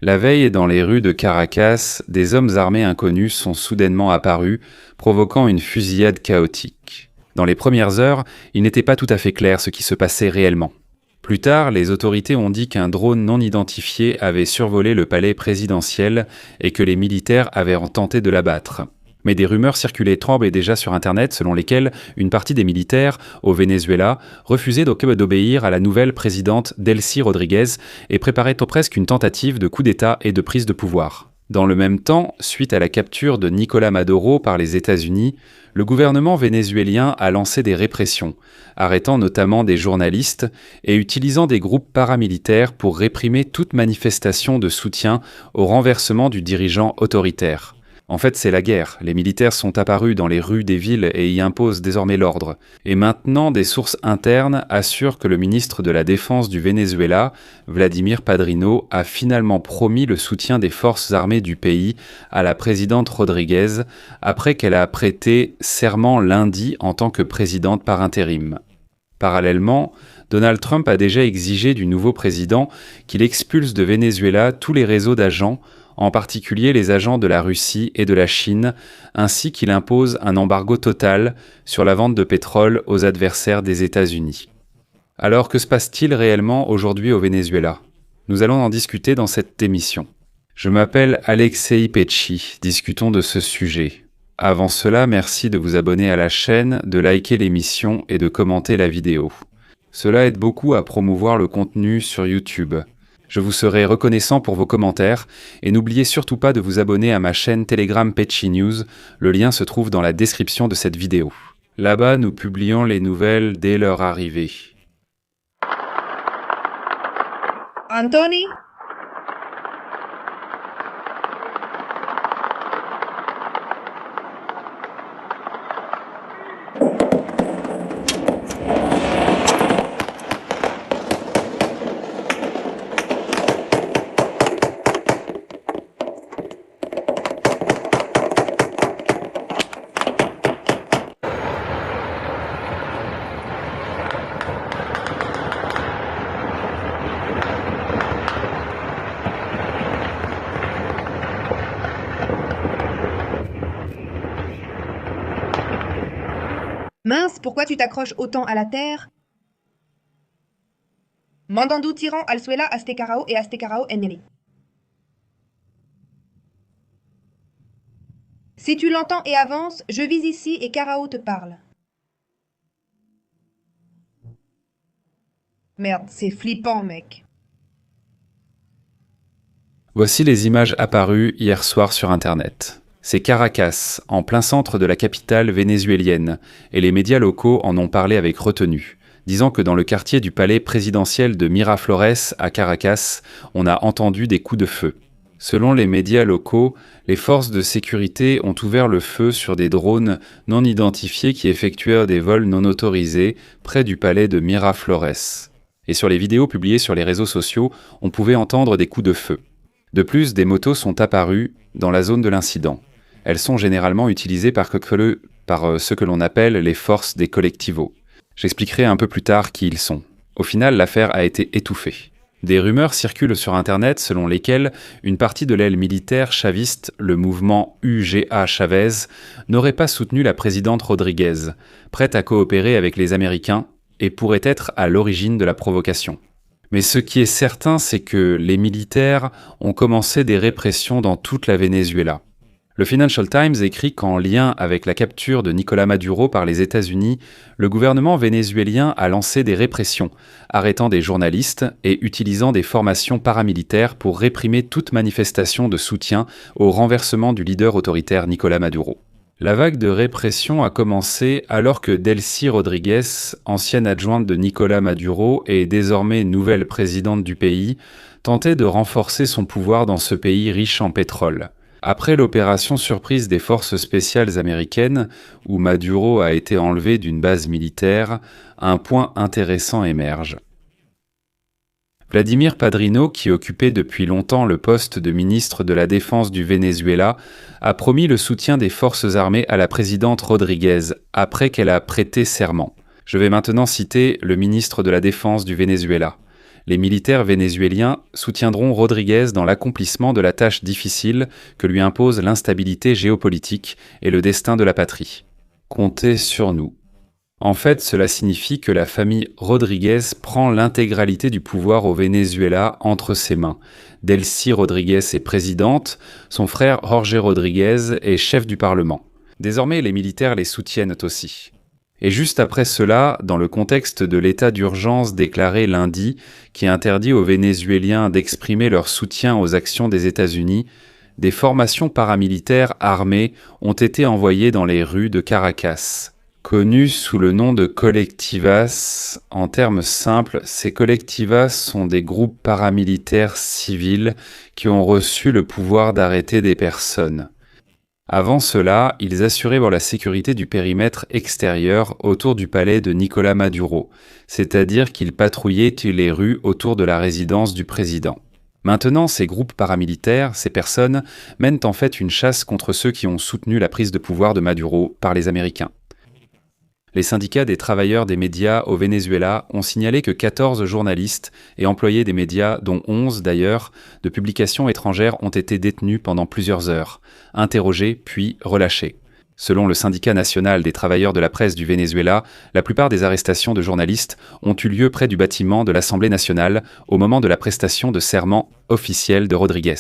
La veille, dans les rues de Caracas, des hommes armés inconnus sont soudainement apparus, provoquant une fusillade chaotique. Dans les premières heures, il n'était pas tout à fait clair ce qui se passait réellement. Plus tard, les autorités ont dit qu'un drone non identifié avait survolé le palais présidentiel et que les militaires avaient tenté de l'abattre. Mais des rumeurs circulaient tremblaient déjà sur Internet selon lesquelles une partie des militaires, au Venezuela, refusaient d'obéir à la nouvelle présidente Delcy Rodríguez et préparaient presque une tentative de coup d'État et de prise de pouvoir. Dans le même temps, suite à la capture de Nicolás Maduro par les États-Unis, le gouvernement vénézuélien a lancé des répressions, arrêtant notamment des journalistes et utilisant des groupes paramilitaires pour réprimer toute manifestation de soutien au renversement du dirigeant autoritaire. En fait, c'est la guerre. Les militaires sont apparus dans les rues des villes et y imposent désormais l'ordre. Et maintenant, des sources internes assurent que le ministre de la Défense du Venezuela, Vladimir Padrino, a finalement promis le soutien des forces armées du pays à la présidente Rodríguez après qu'elle a prêté serment lundi en tant que présidente par intérim. Parallèlement, Donald Trump a déjà exigé du nouveau président qu'il expulse de Venezuela tous les réseaux d'agents, en particulier les agents de la Russie et de la Chine, ainsi qu'il impose un embargo total sur la vente de pétrole aux adversaires des États-Unis. Alors que se passe-t-il réellement aujourd'hui au Venezuela ? Nous allons en discuter dans cette émission. Je m'appelle Alexei Pecci, discutons de ce sujet. Avant cela, merci de vous abonner à la chaîne, de liker l'émission et de commenter la vidéo. Cela aide beaucoup à promouvoir le contenu sur YouTube. Je vous serai reconnaissant pour vos commentaires et n'oubliez surtout pas de vous abonner à ma chaîne Telegram Pecci News, le lien se trouve dans la description de cette vidéo. Là-bas, nous publions les nouvelles dès leur arrivée. Anthony? Mince, pourquoi tu t'accroches autant à la terre? Mandando tirant al suela hasta carao et hasta carao enemi. Si tu l'entends et avance, je vise ici et Carao te parle. Merde, c'est flippant, mec. Voici les images apparues hier soir sur Internet. C'est Caracas, en plein centre de la capitale vénézuélienne, et les médias locaux en ont parlé avec retenue, disant que dans le quartier du palais présidentiel de Miraflores à Caracas, on a entendu des coups de feu. Selon les médias locaux, les forces de sécurité ont ouvert le feu sur des drones non identifiés qui effectuèrent des vols non autorisés près du palais de Miraflores. Et sur les vidéos publiées sur les réseaux sociaux, on pouvait entendre des coups de feu. De plus, des motos sont apparues dans la zone de l'incident. Elles sont généralement utilisées par ce que l'on appelle les forces des collectivos. J'expliquerai un peu plus tard qui ils sont. Au final, l'affaire a été étouffée. Des rumeurs circulent sur Internet selon lesquelles une partie de l'aile militaire chaviste, le mouvement UGA Chavez, n'aurait pas soutenu la présidente Rodríguez, prête à coopérer avec les Américains, et pourrait être à l'origine de la provocation. Mais ce qui est certain, c'est que les militaires ont commencé des répressions dans toute la Venezuela. Le Financial Times écrit qu'en lien avec la capture de Nicolás Maduro par les États-Unis, le gouvernement vénézuélien a lancé des répressions, arrêtant des journalistes et utilisant des formations paramilitaires pour réprimer toute manifestation de soutien au renversement du leader autoritaire Nicolás Maduro. La vague de répression a commencé alors que Delcy Rodríguez, ancienne adjointe de Nicolás Maduro et désormais nouvelle présidente du pays, tentait de renforcer son pouvoir dans ce pays riche en pétrole. Après l'opération surprise des forces spéciales américaines, où Maduro a été enlevé d'une base militaire, un point intéressant émerge. Vladimir Padrino, qui occupait depuis longtemps le poste de ministre de la Défense du Venezuela, a promis le soutien des forces armées à la présidente Rodríguez, après qu'elle a prêté serment. Je vais maintenant citer le ministre de la Défense du Venezuela. Les militaires vénézuéliens soutiendront Rodríguez dans l'accomplissement de la tâche difficile que lui impose l'instabilité géopolitique et le destin de la patrie. Comptez sur nous. En fait, cela signifie que la famille Rodríguez prend l'intégralité du pouvoir au Venezuela entre ses mains. Delcy Rodríguez est présidente, son frère Jorge Rodríguez est chef du Parlement. Désormais, les militaires les soutiennent aussi. Et juste après cela, dans le contexte de l'état d'urgence déclaré lundi, qui interdit aux Vénézuéliens d'exprimer leur soutien aux actions des États-Unis, des formations paramilitaires armées ont été envoyées dans les rues de Caracas. Connus sous le nom de Colectivas, en termes simples, ces Colectivas sont des groupes paramilitaires civils qui ont reçu le pouvoir d'arrêter des personnes. Avant cela, ils assuraient la sécurité du périmètre extérieur autour du palais de Nicolás Maduro, c'est-à-dire qu'ils patrouillaient les rues autour de la résidence du président. Maintenant, ces groupes paramilitaires, ces personnes, mènent en fait une chasse contre ceux qui ont soutenu la prise de pouvoir de Maduro par les Américains. Les syndicats des travailleurs des médias au Venezuela ont signalé que 14 journalistes et employés des médias, dont 11 d'ailleurs, de publications étrangères ont été détenus pendant plusieurs heures, interrogés puis relâchés. Selon le syndicat national des travailleurs de la presse du Venezuela, la plupart des arrestations de journalistes ont eu lieu près du bâtiment de l'Assemblée nationale au moment de la prestation de serment officielle de Rodríguez.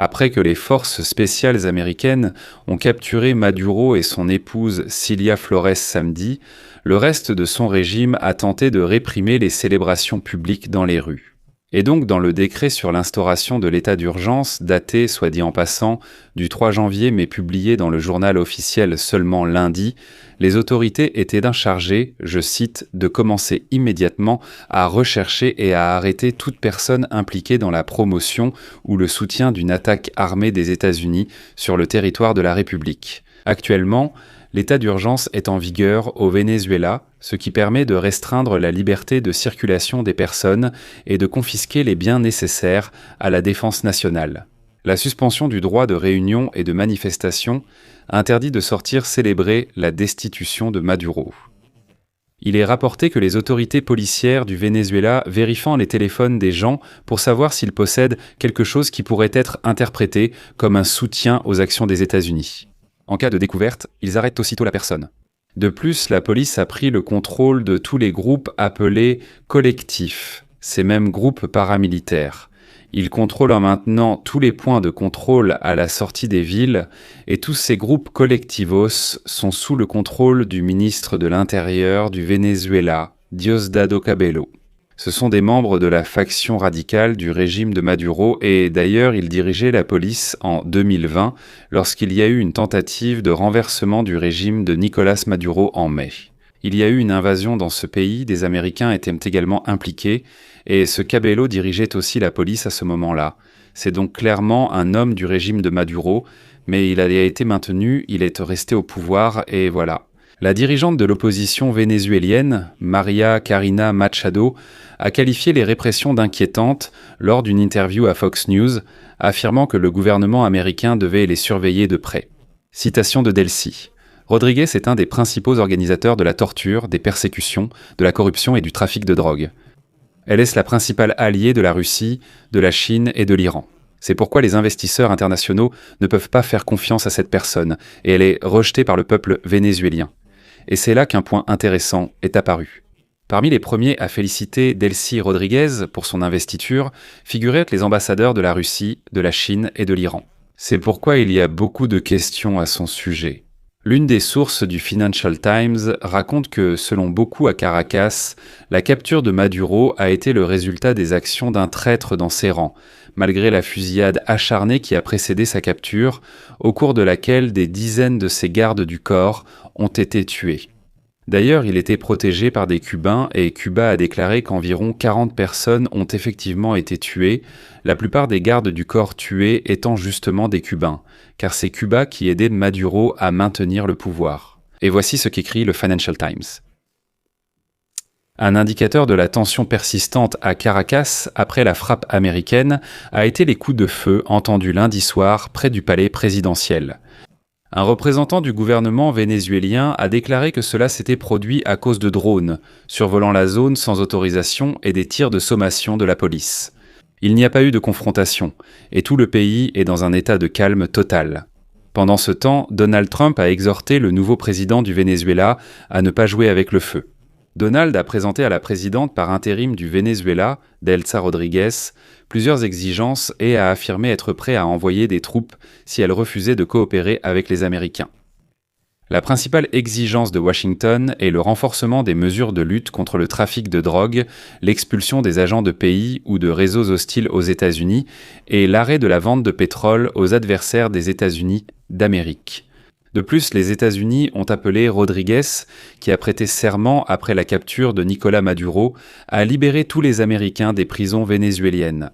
Après que les forces spéciales américaines ont capturé Maduro et son épouse Cilia Flores samedi, le reste de son régime a tenté de réprimer les célébrations publiques dans les rues. Et donc dans le décret sur l'instauration de l'état d'urgence, daté, soit dit en passant, du 3 janvier mais publié dans le journal officiel seulement lundi, les autorités étaient chargées, je cite, de commencer immédiatement à rechercher et à arrêter toute personne impliquée dans la promotion ou le soutien d'une attaque armée des États-Unis sur le territoire de la République. Actuellement, l'état d'urgence est en vigueur au Venezuela, ce qui permet de restreindre la liberté de circulation des personnes et de confisquer les biens nécessaires à la défense nationale. La suspension du droit de réunion et de manifestation interdit de sortir célébrer la destitution de Maduro. Il est rapporté que les autorités policières du Venezuela vérifient les téléphones des gens pour savoir s'ils possèdent quelque chose qui pourrait être interprété comme un soutien aux actions des États-Unis. En cas de découverte, ils arrêtent aussitôt la personne. De plus, la police a pris le contrôle de tous les groupes appelés collectifs, ces mêmes groupes paramilitaires. Ils contrôlent maintenant tous les points de contrôle à la sortie des villes et tous ces groupes collectivos sont sous le contrôle du ministre de l'Intérieur du Venezuela, Diosdado Cabello. Ce sont des membres de la faction radicale du régime de Maduro et d'ailleurs il dirigeait la police en 2020 lorsqu'il y a eu une tentative de renversement du régime de Nicolás Maduro en mai. Il y a eu une invasion dans ce pays, des Américains étaient également impliqués et ce Cabello dirigeait aussi la police à ce moment-là. C'est donc clairement un homme du régime de Maduro, mais il a été maintenu, il est resté au pouvoir et voilà. La dirigeante de l'opposition vénézuélienne, María Corina Machado, a qualifié les répressions d'inquiétantes lors d'une interview à Fox News, affirmant que le gouvernement américain devait les surveiller de près. Citation de Delcy. Rodríguez est un des principaux organisateurs de la torture, des persécutions, de la corruption et du trafic de drogue. Elle est la principale alliée de la Russie, de la Chine et de l'Iran. C'est pourquoi les investisseurs internationaux ne peuvent pas faire confiance à cette personne et elle est rejetée par le peuple vénézuélien. Et c'est là qu'un point intéressant est apparu. Parmi les premiers à féliciter Delcy Rodríguez pour son investiture figuraient les ambassadeurs de la Russie, de la Chine et de l'Iran. C'est pourquoi il y a beaucoup de questions à son sujet. L'une des sources du Financial Times raconte que, selon beaucoup à Caracas, la capture de Maduro a été le résultat des actions d'un traître dans ses rangs, malgré la fusillade acharnée qui a précédé sa capture, au cours de laquelle des dizaines de ses gardes du corps ont été tués. D'ailleurs, il était protégé par des Cubains et Cuba a déclaré qu'environ 40 personnes ont effectivement été tuées, la plupart des gardes du corps tués étant justement des Cubains, car c'est Cuba qui aidait Maduro à maintenir le pouvoir. Et voici ce qu'écrit le Financial Times. Un indicateur de la tension persistante à Caracas après la frappe américaine a été les coups de feu entendus lundi soir près du palais présidentiel. Un représentant du gouvernement vénézuélien a déclaré que cela s'était produit à cause de drones, survolant la zone sans autorisation et des tirs de sommation de la police. Il n'y a pas eu de confrontation, et tout le pays est dans un état de calme total. Pendant ce temps, Donald Trump a exhorté le nouveau président du Venezuela à ne pas jouer avec le feu. Donald a présenté à la présidente par intérim du Venezuela, Delcy Rodríguez, plusieurs exigences et a affirmé être prêt à envoyer des troupes si elle refusait de coopérer avec les Américains. La principale exigence de Washington est le renforcement des mesures de lutte contre le trafic de drogue, l'expulsion des agents de pays ou de réseaux hostiles aux États-Unis et l'arrêt de la vente de pétrole aux adversaires des États-Unis d'Amérique. De plus, les États-Unis ont appelé Rodríguez, qui a prêté serment après la capture de Nicolás Maduro, à libérer tous les Américains des prisons vénézuéliennes.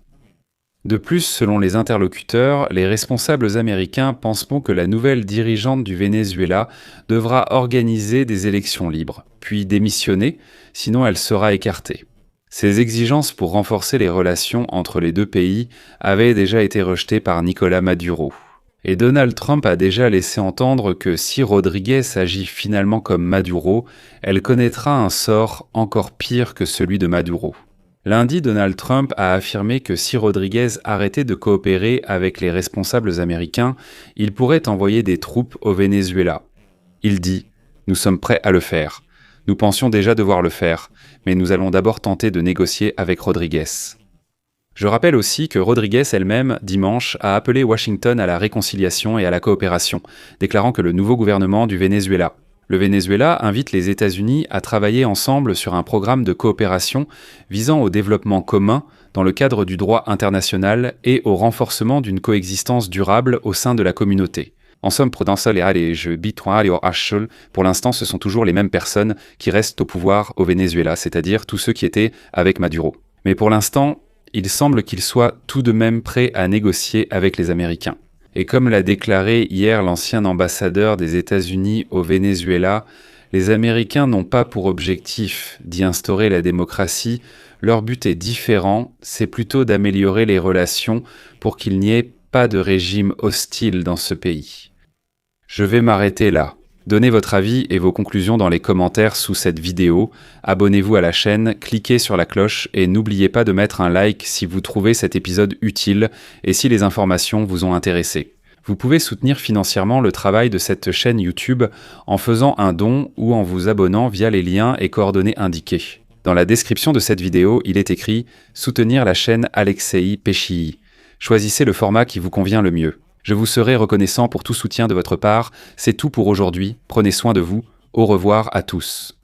De plus, selon les interlocuteurs, les responsables américains penseront que la nouvelle dirigeante du Venezuela devra organiser des élections libres, puis démissionner, sinon elle sera écartée. Ces exigences pour renforcer les relations entre les deux pays avaient déjà été rejetées par Nicolás Maduro. Et Donald Trump a déjà laissé entendre que si Rodríguez agit finalement comme Maduro, elle connaîtra un sort encore pire que celui de Maduro. Lundi, Donald Trump a affirmé que si Rodríguez arrêtait de coopérer avec les responsables américains, il pourrait envoyer des troupes au Venezuela. Il dit « Nous sommes prêts à le faire. Nous pensions déjà devoir le faire, mais nous allons d'abord tenter de négocier avec Rodríguez. » Je rappelle aussi que Rodríguez elle-même, dimanche, a appelé Washington à la réconciliation et à la coopération, déclarant que le nouveau gouvernement du Venezuela. Le Venezuela invite les États-Unis à travailler ensemble sur un programme de coopération visant au développement commun dans le cadre du droit international et au renforcement d'une coexistence durable au sein de la communauté. En somme, pour l'instant, ce sont toujours les mêmes personnes qui restent au pouvoir au Venezuela, c'est-à-dire tous ceux qui étaient avec Maduro. Mais pour l'instant, il semble qu'ils soient tout de même prêts à négocier avec les Américains. Et comme l'a déclaré hier l'ancien ambassadeur des États-Unis au Venezuela, les Américains n'ont pas pour objectif d'y instaurer la démocratie, leur but est différent, c'est plutôt d'améliorer les relations pour qu'il n'y ait pas de régime hostile dans ce pays. Je vais m'arrêter là. Donnez votre avis et vos conclusions dans les commentaires sous cette vidéo, abonnez-vous à la chaîne, cliquez sur la cloche et n'oubliez pas de mettre un like si vous trouvez cet épisode utile et si les informations vous ont intéressé. Vous pouvez soutenir financièrement le travail de cette chaîne YouTube en faisant un don ou en vous abonnant via les liens et coordonnées indiqués. Dans la description de cette vidéo, il est écrit « Soutenir la chaîne Alexei Peschiy ». Choisissez le format qui vous convient le mieux. Je vous serai reconnaissant pour tout soutien de votre part. C'est tout pour aujourd'hui. Prenez soin de vous. Au revoir à tous.